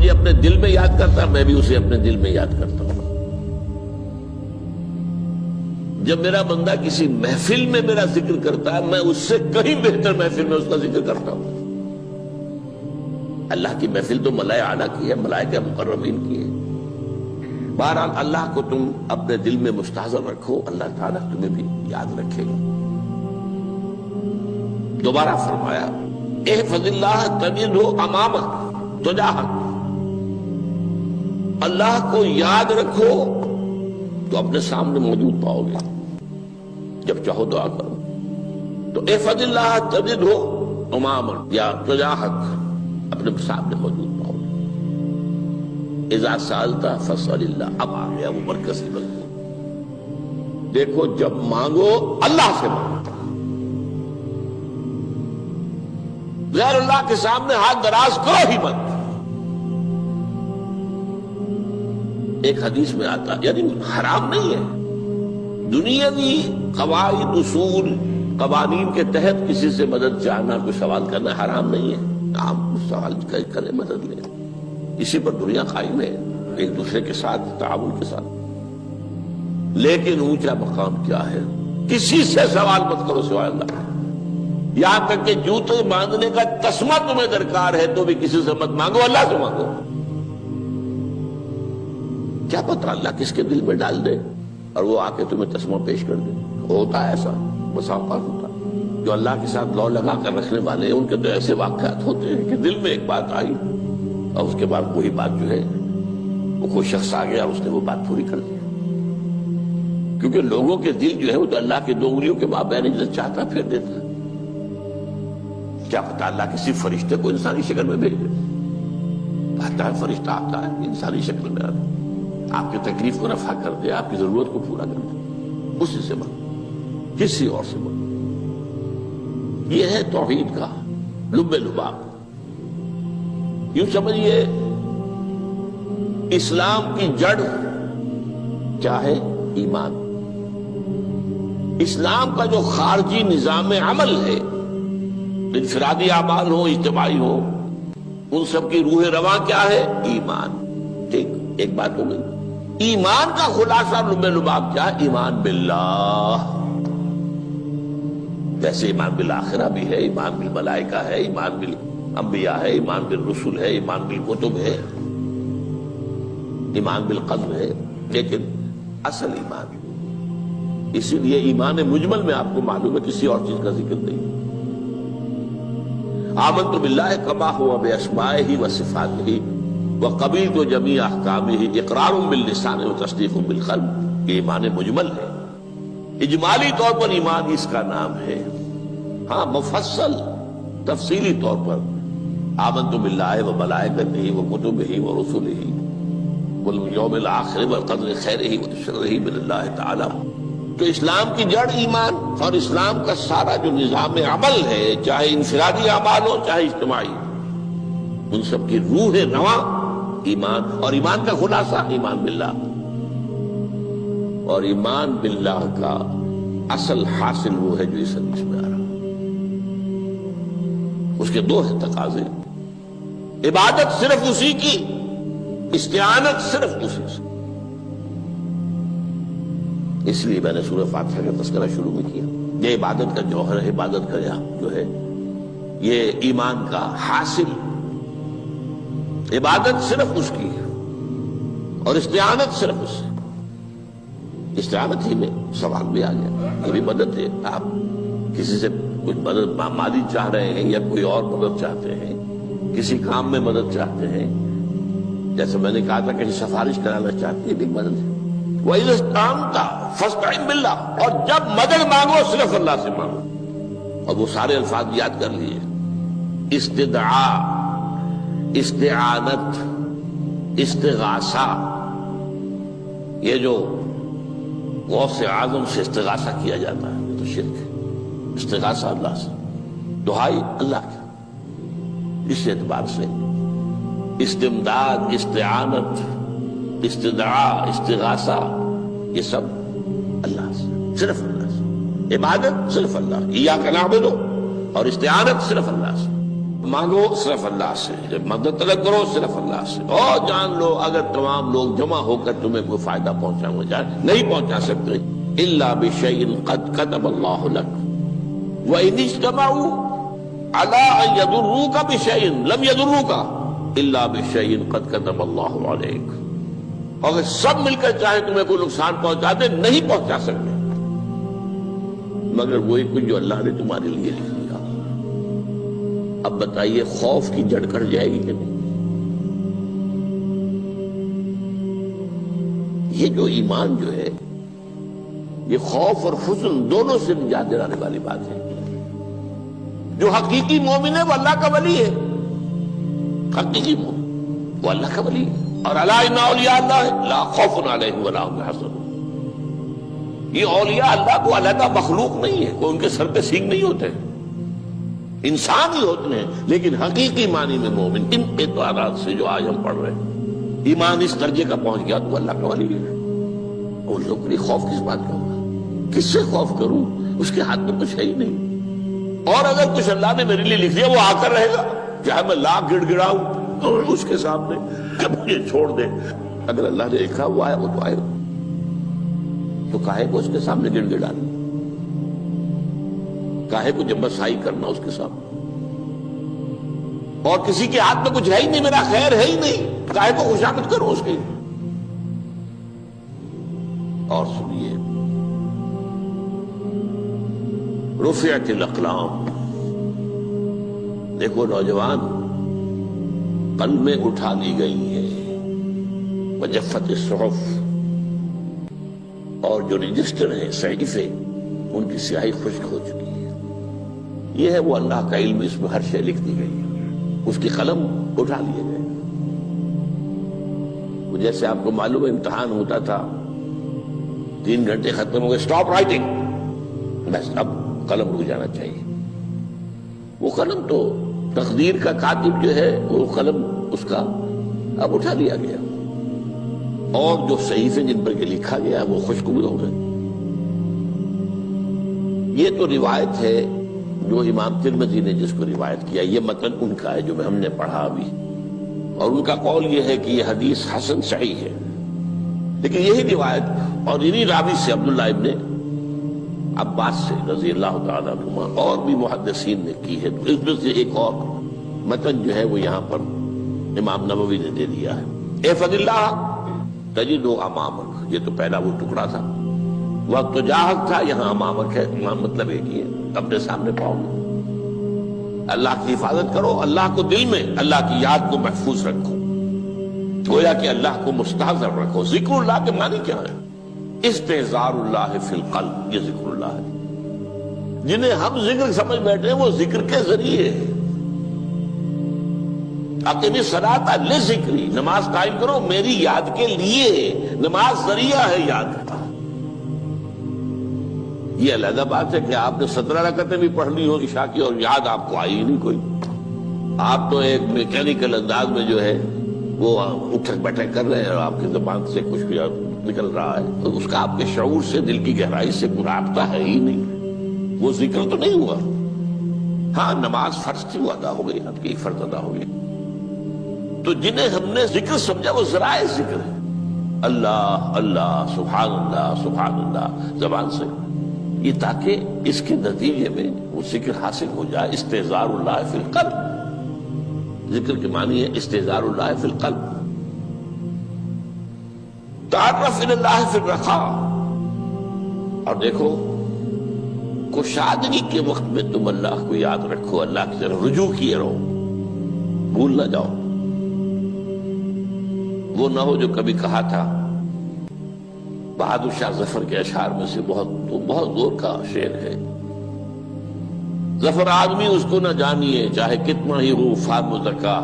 مجھے اپنے دل میں یاد کرتا ہے، میں بھی اسے اپنے دل میں یاد کرتا ہوں۔ جب میرا بندہ کسی محفل میں میرا ذکر کرتا ہے، میں اس سے کہیں بہتر محفل میں اس کا ذکر کرتا ہوں۔ اللہ کی محفل تو ملائے اعلیٰ کی ہے، ملائکہ مقربین کی ہے۔ بہرحال اللہ کو تم اپنے دل میں مستحضر رکھو، اللہ تعالیٰ تمہیں بھی یاد رکھے گا۔ دوبارہ فرمایا احفظ اللہ تجدہ امامک تجاہک، اللہ کو یاد رکھو تو اپنے سامنے موجود پاؤ گے، جب چاہو دعا کرو تو احفظ اللہ تجدہ امامک یا تجاہک، اپنے سامنے موجود پاؤ گے۔ اذا سألت فاسأل اللہ، اب آ گیا وہ مرکزی مضمون۔ دیکھو جب مانگو اللہ سے مانگو، غیر اللہ کے سامنے ہاتھ دراز کرو ہی مت۔ ایک حدیث میں آتا، یعنی حرام نہیں ہے، دنیاوی قواعد اصول قوانین کے تحت کسی سے مدد چاہنا، کوئی سوال کرنا حرام نہیں ہے۔ آپ سوال کریں، مدد لیں، اسی پر دنیا قائم ہے، ایک دوسرے کے ساتھ تعاون کے ساتھ۔ لیکن اونچا مقام کیا ہے؟ کسی سے سوال مت کرو سوائے اللہ، یہاں تک کہ جوتے باندھنے کا تسمہ تمہیں درکار ہے تو بھی کسی سے مت مانگو، اللہ سے مانگو۔ کیا پتہ اللہ کس کے دل میں ڈال دے اور وہ آ کے تمہیں تسمہ پیش کر دے۔ ہوتا ہے ایسا، بس اوقات ہوتا ہے۔ جو اللہ کے ساتھ لو لگا کر رکھنے والے ہیں ان کے تو ایسے واقعات ہوتے ہیں کہ دل میں ایک بات آئی اور اس کے بعد وہی بات جو ہے وہ کوئی شخص آ گیا اور اس نے وہ بات پوری کر دی۔ کیونکہ لوگوں کے دل جو ہے وہ تو اللہ کے دو انگلیوں کے مابین جسے چاہتا پھیر دیتا ہے۔ کیا پتہ اللہ کسی فرشتے کو انسانی شکل میں بھیج دے، آتا ہے فرشتہ، آتا ہے انسانی شکل میں، آتا ہے آپ کی تکلیف کو رفع کر دے، آپ کی ضرورت کو پورا کر دے، اسی سے مانگو، کسی اور سے مانگو۔ یہ ہے توحید کا لب لباب۔ یوں سمجھیے اسلام کی جڑ کیا ہے؟ ایمان۔ اسلام کا جو خارجی نظام عمل ہے، انفرادی اعمال ہو، اجتماعی ہو، ان سب کی روح رواں کیا ہے؟ ایمان۔ ٹھیک، ایک بات ہو گئی۔ ایمان کا خلاصہ لب لباب کیا ہے؟ ایمان باللہ۔ ویسے ایمان بالآخرہ بھی ہے، ایمان بالملائکہ ہے، ایمان بالانبیاء ہے، ایمان بالرسل ہے، ایمان بالکتب ہے، ایمان بالقدر ہے، لیکن اصل ایمان، اسی لیے ایمان مجمل میں آپ کو معلوم ہے کسی اور چیز کا ذکر نہیں۔ آمنت باللہ کما ہوا باسمائہ وصفاتہ وقبلت جمیع احکامہ اقرار باللسان وتصدیق بالقلب، یہ ایمان مجمل ہے۔ اجمالی طور پر ایمان اس کا نام ہے، ہاں مفصل تفصیلی طور پر آمنت باللہ وملائکتہ وکتبہ ورسلہ والیوم الآخر والقدر خیرہ وشرہ من اللہ تعالی۔ تو اسلام کی جڑ ایمان، اور اسلام کا سارا جو نظام عمل ہے، چاہے انفرادی اعمال ہو چاہے اجتماعی، ان سب کی روح رواں ایمان، اور ایمان کا خلاصہ ایمان باللہ۔ اور ایمان باللہ کا اصل حاصل وہ ہے جو اس حدیث میں آ رہا، اس کے دو ہیں تقاضے، عبادت صرف اسی کی، استعانت صرف اسی سے۔ اس لیے میں نے سورہ فاتحہ کا تذکرہ شروع میں کیا۔ یہ عبادت کا جوہر ہے، عبادت کا جو ہے یہ ایمان کا حاصل، عبادت صرف اس کی ہے اور استعانت صرف اس سے۔ استعانت ہی میں سوال بھی آ گیا، یہ بھی مدد ہے۔ آپ کسی سے کچھ مدد مالی چاہ رہے ہیں یا کوئی اور مدد چاہتے ہیں، کسی کام میں مدد چاہتے ہیں، جیسے میں نے کہا تھا کہ سفارش کرانا چاہتے ہیں، بھی مدد ہے۔ وَإِذَا اسْتَعَنْتَ فَاسْتَعِنْ بِاللَّهِ، اور جب مدد مانگو صرف اللہ سے مانگو۔ اور وہ سارے الفاظ یاد کر لیے، استدعاء، استعانت، استغاثہ، یہ جو غوث اعظم سے استغاثہ کیا جاتا ہے یہ تو شرک ہے۔ استغاثہ اللہ سے، دعائی اللہ کی، اس اعتبار سے استمداد، استعانت، استدعاء، استغاثہ، یہ سب اللہ سے، صرف اللہ سے۔ عبادت صرف اللہ، ایاک نعبد، اور استعانت صرف اللہ سے۔ مانگو صرف اللہ سے، جب مدد طلب کرو صرف اللہ سے، اور جان لو اگر تمام لوگ جمع ہو کر تمہیں کوئی فائدہ پہنچانا چاہے نہیں پہنچا سکتے، الا بشیء قد کتب اللہ لک وان اجتمعوا علی ان یضروک بشیء لم یضروک الا بشیء قد کتب اللہ علیک، اگر سب مل کر چاہے تمہیں کوئی نقصان پہنچا دے نہیں پہنچا سکتے مگر وہی کچھ جو اللہ نے تمہارے لیے لکھ دیا۔ اب بتائیے خوف کی جڑ کٹ جائے گی کہ نہیں؟ یہ جو ایمان جو ہے یہ خوف اور حزن دونوں سے نجات دلانے والی بات ہے۔ جو حقیقی مومن ہے وہ اللہ کا ولی ہے، حقیقی مومن وہ اللہ کا ولی ہے، اور الا ان اولیاء اللہ لا خوف علیہم ولا هم يحزنون۔ یہ اولیاء اللہ کو علیحدہ مخلوق نہیں ہے، کوئی ان کے سر پہ سینگ نہیں ہوتے، انسان ہی ہوتے ہیں، لیکن حقیقی معنی میں مومن ان اعتبارات سے جو آج ہم پڑھ رہے ہیں ایمان اس درجے کا پہنچ گیا تو اللہ کا ولی ہے۔ ان لوگوں کے لیے خوف کس بات کا ہوگا؟ کس سے خوف کروں؟ اس کے ہاتھ میں کچھ ہے ہی نہیں، اور اگر کچھ اللہ نے میرے لیے لکھ دیا وہ آ کر رہے گا، چاہے میں لاکھ گڑ گڑاؤں اس کے سامنے کہ مجھے چھوڑ دے، اگر اللہ نے لکھا وہ آیا وہ تو آئے گا، تو کاہے کو اس کے سامنے گڑ گڑانا، کاہے کو جبرسائی کرنا اس کے سامنے، اور کسی کے ہاتھ میں کچھ ہے ہی نہیں، میرا خیر ہے ہی نہیں، کاہے کو خوشامد کرو اس کی۔ اور سنیے، رفعت الاقلام، دیکھو نوجوان، قلمیں اٹھا لی گئی ہیں، وجفت الصحف، اور جو رجسٹر ہیں صحیفے ان کی سیاہی خشک ہو چکی ہے۔ یہ ہے وہ اللہ کا علم، اس میں ہر شے لکھ دی گئی ہے، اس کی قلم اٹھا لیے گئے۔ جیسے آپ کو معلوم ہے امتحان ہوتا تھا، 3 گھنٹے ختم ہو گئے، اسٹاپ رائٹنگ، بس اب قلم رک جانا چاہیے۔ وہ قلم تو تقدیر کا کاتب جو ہے وہ قلم اس کا اب اٹھا لیا گیا، اور جو صحیفے جن پر لکھا گیا وہ خشک بھی ہو گئے۔ یہ تو روایت ہے جو امام ترمذی نے جس کو روایت کیا، یہ متن ان کا ہے جو ہم نے پڑھا ابھی، اور ان کا قول یہ ہے کہ یہ حدیث حسن صحیح ہے، لیکن یہی روایت اور انہی راوی سے عبداللہ ابن عباس سے رضی اللہ تعالیٰ عنہما اور بھی محدثین نے کی ہے، تو اس میں سے ایک اور متن جو ہے وہ یہاں پر امام نووی نے دے دیا ہے۔ احفظ اللہ تجدہ امامک، یہ تو پہلا وہ ٹکڑا تھا، وقت جاہد تھا، یہاں امامک ہے، امام مطلب ایک ہی ہے، اپنے سامنے پاؤ گے۔ اللہ کی حفاظت کرو، اللہ کو دل میں، اللہ کی یاد کو محفوظ رکھو، گویا کہ اللہ کو مستحضر رکھو۔ ذکر اللہ کے معنی کیا ہے؟ استحضار اللہ فی القلب، یہ ذکر اللہ ہے۔ جنہیں ہم ذکر سمجھ بیٹھے ہیں وہ ذکر کے ذریعے اقیم الصلاۃ لذکری، نماز قائم کرو میری یاد کے لیے، نماز ذریعہ ہے یاد کا۔ یہ علیحدہ بات ہے کہ آپ نے 17 رکعتیں بھی پڑھ لی ہو عشاء کی اور یاد آپ کو آئی ہی نہیں کوئی، آپ تو ایک میکینیکل انداز میں جو ہے وہ اٹھک بیٹھک کر رہے ہیں اور آپ کی زبان سے کچھ بھی نکل رہا ہے، تو اس کا آپ کے شعور سے، دل کی گہرائی سے کوئی رابطہ ہے ہی نہیں، وہ ذکر تو نہیں ہوا۔ ہاں نماز فرض تھی وہ ادا ہو گئی، آپ کی ایک فرض ادا ہو گئی۔ تو جنہیں ہم نے ذکر سمجھا وہ ذرائع ذکر ہے، اللہ اللہ سبحان اللہ سبحان اللہ زبان سے، یہ تاکہ اس کے نتیجے میں وہ ذکر حاصل ہو جائے۔ استحضار اللہ فی القلب، ذکر کے معنی ہے استحضار اللہ فی القلب۔ تعرف الی اللہ فی الرخاء، اور دیکھو کشادگی کے وقت میں تم اللہ کو یاد رکھو، اللہ کی طرف رجوع کیے رہو، بھول نہ جاؤ۔ وہ نہ ہو جو کبھی کہا تھا، بہادر شاہ ظفر کے اشعار میں سے بہت دور کا شعر ہے، ظفر آدمی اس کو نہ جانیے چاہے کتنا ہی ہو فام زکا،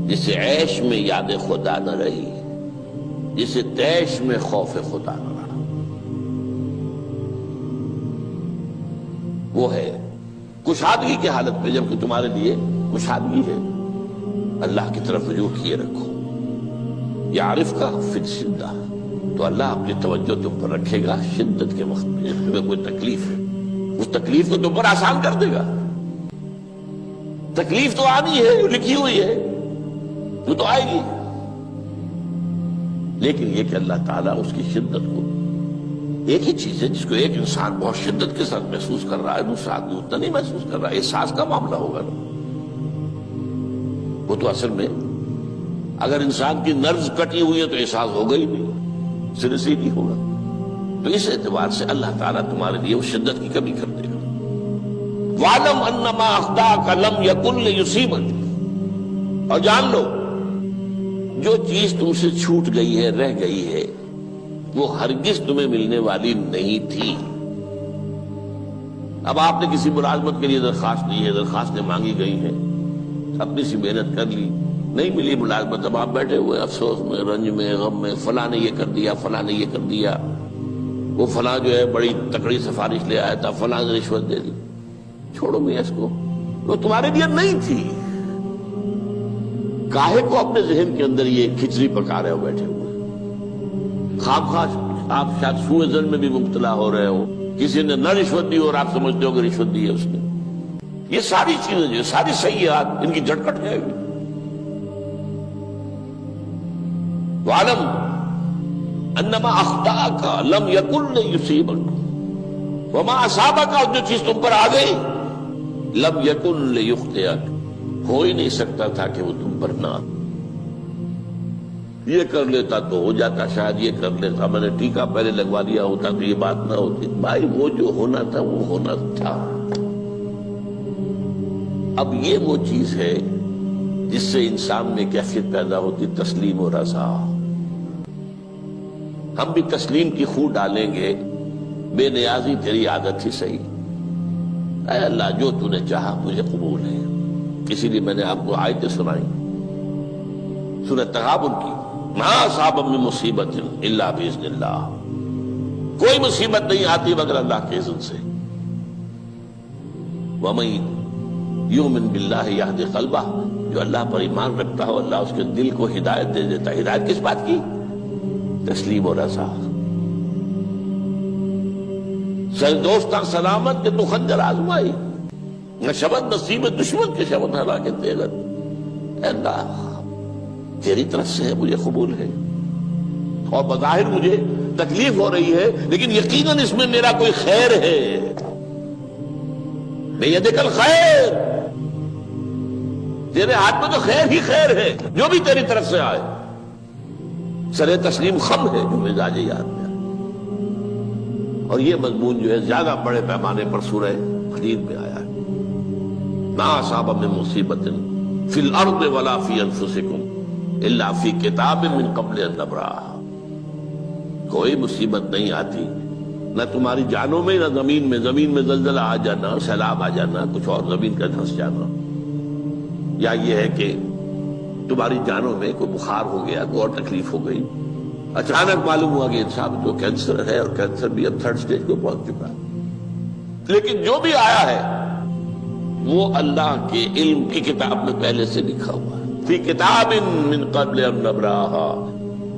جسے عیش میں یاد خدا نہ رہی، جسے تیش میں خوف خدا نہ رہا۔ وہ ہے کشادگی کی حالت میں، جبکہ تمہارے لیے کشادگی ہے، اللہ کی طرف رجوع کیے رکھو۔ یعرف کا فی الشدہ، تو اللہ اپنی توجہ تم پر رکھے گا شدت کے وقت میں، جب تمہیں کوئی تکلیف ہے اس تکلیف کو تم پر آسان کر دے گا۔ تکلیف تو آنی ہے، جو لکھی ہوئی ہے وہ تو آئے گی، لیکن یہ کہ اللہ تعالیٰ اس کی شدت کو، ایک ہی چیز ہے جس کو ایک انسان بہت شدت کے ساتھ محسوس کر رہا ہے، دوسرا آدمی اتنا نہیں محسوس کر رہا ہے، احساس کا معاملہ ہوگا نا۔ وہ تو اصل میں اگر انسان کی نرز کٹی ہوئی ہے تو احساس ہوگا ہی نہیں، سرے سے ہی نہیں ہوگا۔ تو اس اعتبار سے اللہ تعالیٰ تمہارے لیے وہ شدت کی کمی کر دے گا۔ وَاعْلَمْ أَنَّمَا أَخْطَأَكَ لَمْ يَكُنْ لِيُصِيبَكَ، اور جان لو جو چیز تم سے چھوٹ گئی ہے، رہ گئی ہے، وہ ہرگز تمہیں ملنے والی نہیں تھی۔ اب آپ نے کسی ملازمت کے لیے درخواست دی ہے، درخواستیں مانگی گئی ہیں، اپنی سی محنت کر لی، نہیں ملی ملازمت، اب آپ بیٹھے ہوئے افسوس میں، رنج میں، غم میں، فلاں نے یہ کر دیا، فلاں نے یہ کر دیا، وہ فلاں جو ہے بڑی تکڑی سفارش لے آیا تھا، فلاں نے رشوت دے دی۔ چھوڑو میاں اس کو، وہ تمہارے لیے نہیں تھی۔ کاہے کو اپنے ذہن کے اندر یہ کھچڑی پکا رہے ہو بیٹھے ہوئے؟ خواہ آپ شاید سوء ظن میں بھی مبتلا ہو رہے ہو، کسی نے نہ رشوت دی اور آپ سمجھتے ہو کہ رشوت دی ہے اس نے۔ یہ ساری چیزیں جو ساری سیئات، ان کی جڑ کٹ جائے گی۔ وَاعْلَمْ أَنَّمَا أَخْطَأَكَ لَمْ يَكُنْ لِيُصِيبَكَ وَمَا أَصَابَكَ، اور جو چیز تم پر آ گئی، لَمْ يَكُنْ لِيُخْطِئَكَ، ہو ہی نہیں سکتا تھا کہ وہ تم پر نہ۔ یہ کر لیتا تو ہو جاتا، شاید یہ کر لیتا، میں نے ٹیکا پہلے لگوا لیا ہوتا تو یہ بات نہ ہوتی۔ بھائی وہ جو ہونا تھا وہ ہونا تھا۔ اب یہ وہ چیز ہے جس سے انسان میں کیفیت پیدا ہوتی، تسلیم و رضا۔ ہم بھی تسلیم کی خو ڈالیں گے، بے نیازی تیری عادت ہی صحیح، اے اللہ جو تو نے چاہا مجھے قبول ہے۔ اسی لیے میں نے آپ کو آیتیں سنائی سورہ تغابن کی، ما اصاب من مصیبت الا باذن اللہ، کوئی مصیبت نہیں آتی مگر اللہ کے اذن سے۔ وَمَن یؤمن باللہ یہدی قلبہ، جو اللہ پر ایمان رکھتا ہو اللہ اس کے دل کو ہدایت دے دیتا ہے۔ ہدایت کس بات کی؟ تسلیم و رضا۔ سر دوستاں سلامت کہ تو خنجر آزمائی، نہ شبد نصیب دشمن کے شبد ہلاکت تیغت۔ اے اللہ تیری طرف سے ہے، مجھے قبول ہے، اور بظاہر مجھے تکلیف ہو رہی ہے لیکن یقیناً اس میں میرا کوئی خیر ہے۔ بیدک الخیر، تیرے ہاتھ میں تو خیر ہی خیر ہے، جو بھی تیری طرف سے آئے۔ سر تسلیم خم ہے جو مزاج یاد میں آئے۔ اور یہ مضمون جو ہے زیادہ بڑے پیمانے پر سورہ حدید میں آیا ہے۔ ما اصاب من مصیبت فی الارض ولا فی انفسکم الا فی کتاب من قبل ان نبرأها، کوئی مصیبت نہیں آتی نہ تمہاری جانوں میں نہ زمین میں زلزلہ آ جانا، سیلاب آ جانا، کچھ اور زمین کا دھنس جانا، یا یہ ہے کہ تمہاری جانوں میں کوئی بخار ہو گیا، کوئی اور تکلیف ہو گئی، اچانک معلوم ہوا کہ انسان کو کینسر ہے اور کینسر بھی اب 3rd سٹیج کو پہنچ چکا ہے، لیکن جو بھی آیا ہے وہ اللہ کے علم کی کتاب میں پہلے سے لکھا ہوا ہے۔ فی کتاب من قبل ان نبرأها،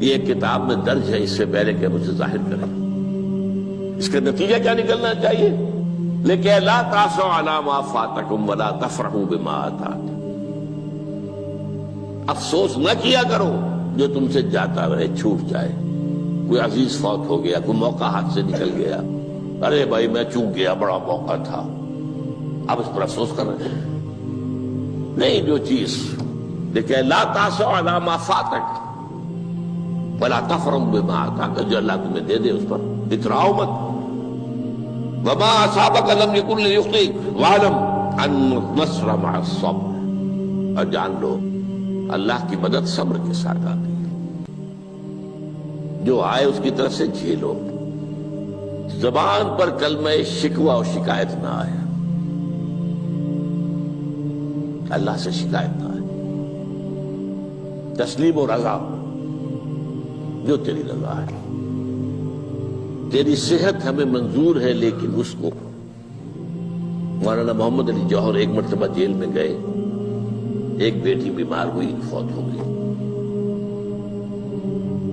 یہ کتاب میں درج ہے اس سے پہلے کہ ہم اسے ظاہر کریں۔ اس کا نتیجہ کیا نکلنا چاہیے؟ لیکن لا تاسوا علی ما فاتکم ولا تفرحوا بما آتاکم، افسوس نہ کیا کرو جو تم سے جاتا رہے، چھوٹ جائے، کوئی عزیز فوت ہو گیا، کوئی موقع ہاتھ سے نکل گیا، ارے بھائی میں چوک گیا، بڑا موقع تھا، اب اس پر افسوس کر رہے ہیں؟ نہیں، جو چیز دیکھیں لا تاسوا علی ما فاتک ولا تفرحوا بما آتاک، جو اللہ تمہیں دے دے اس پر اتراؤ مت۔ وما اصابک لم یکن لیخطئک واعلم ان النصر مع الصبر، اور جان لو اللہ کی مدد صبر کے ساتھ آتی ہے، جو آئے اس کی طرف سے جھیلو، زبان پر کلمہ شکوہ اور شکایت نہ آئے، اللہ سے شکایت نہ آئے، تسلیم و رضا، جو تیری رضا ہے۔ تیری صحت ہمیں منظور ہے لیکن اس کو، مولانا محمد علی جوہر ایک مرتبہ جیل میں گئے، ایک بیٹی بیمار ہوئی، فوت ہو گئی،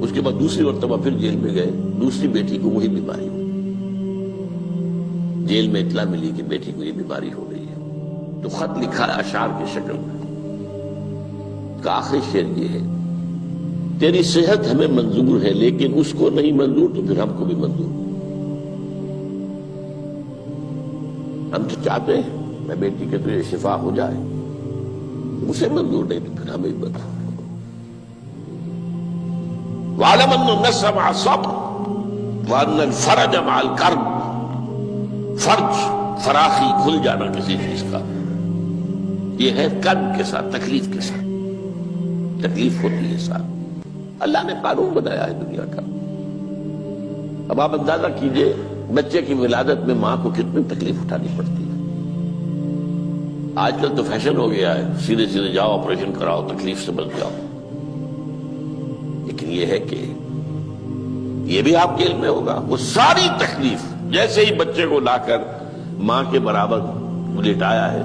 اس کے بعد دوسری مرتبہ پھر جیل میں گئے، دوسری بیٹی کو وہی بیماری ہوئی، جیل میں اطلاع ملی کہ بیٹی کو یہ بیماری ہو گئی ہے، تو خط لکھا ہے اشعار کی شکل میں، کا آخری شعر یہ ہے: تیری صحت ہمیں منظور ہے لیکن اس کو نہیں منظور تو پھر ہم کو بھی منظور۔ ہم تو چاہتے ہیں میں بیٹی کے تجھے شفا ہو جائے، اسے منظور نہیں تو پھر ہمیں بھی منظور۔ وَاعْلَمْ أَنَّ النَّصْرَ مَعَ الصَّبْرِ وَأَنَّ الْفَرَجَ مَعَ الْكَرْبِ۔ فرج، فراخی، کھل جانا کسی چیز کا، یہ ہے کرب کے ساتھ، تکلیف کے ساتھ، تکلیف ہوتی ہے ساتھ۔ اللہ نے قانون بنایا ہے دنیا کا۔ اب آپ اندازہ کیجئے بچے کی ولادت میں ماں کو کتنی تکلیف اٹھانی پڑتی ہے۔ آج کل تو فیشن ہو گیا ہے، سیدھے سیدھے جاؤ، آپریشن کراؤ، تکلیف سے بچ جاؤ، لیکن یہ ہے کہ یہ بھی آپ کے علم میں ہوگا، وہ ساری تکلیف جیسے ہی بچے کو لا کر ماں کے برابر لٹایا ہے،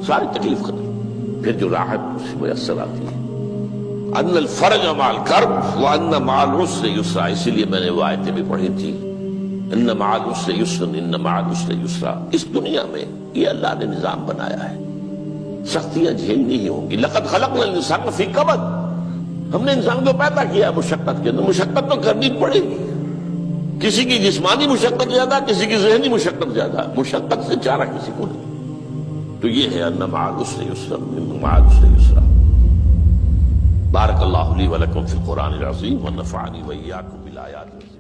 ساری تکلیف ختم، پھر جو راحت اس سے میسر آتی ہے۔ ان الفرج مع الکرب وان مع العسر یسرا، اسی لیے میں نے وہ آیتیں بھی پڑھی تھی، ان مع العسر یسرا، ان مع العسر یسرا۔ اس دنیا میں یہ اللہ نے نظام بنایا ہے، سختیاں جھیلنی ہی ہوں گی۔ لقد خلقنا الانسان فی کبد، ہم نے انسان کو پیدا کیا مشقت کے اندر، مشقت تو کرنی پڑے گی۔ کسی کی جسمانی مشقت زیادہ، کسی کی ذہنی مشقت زیادہ، مشقت سے چارہ کسی کو نہیں۔ تو یہ ہے ان مع العسر یسرا، ان مع العسر یسرا۔ بارک اللہ لی ولکم فی القرآن العظیم ونفعنی وإیاکم بالآیات۔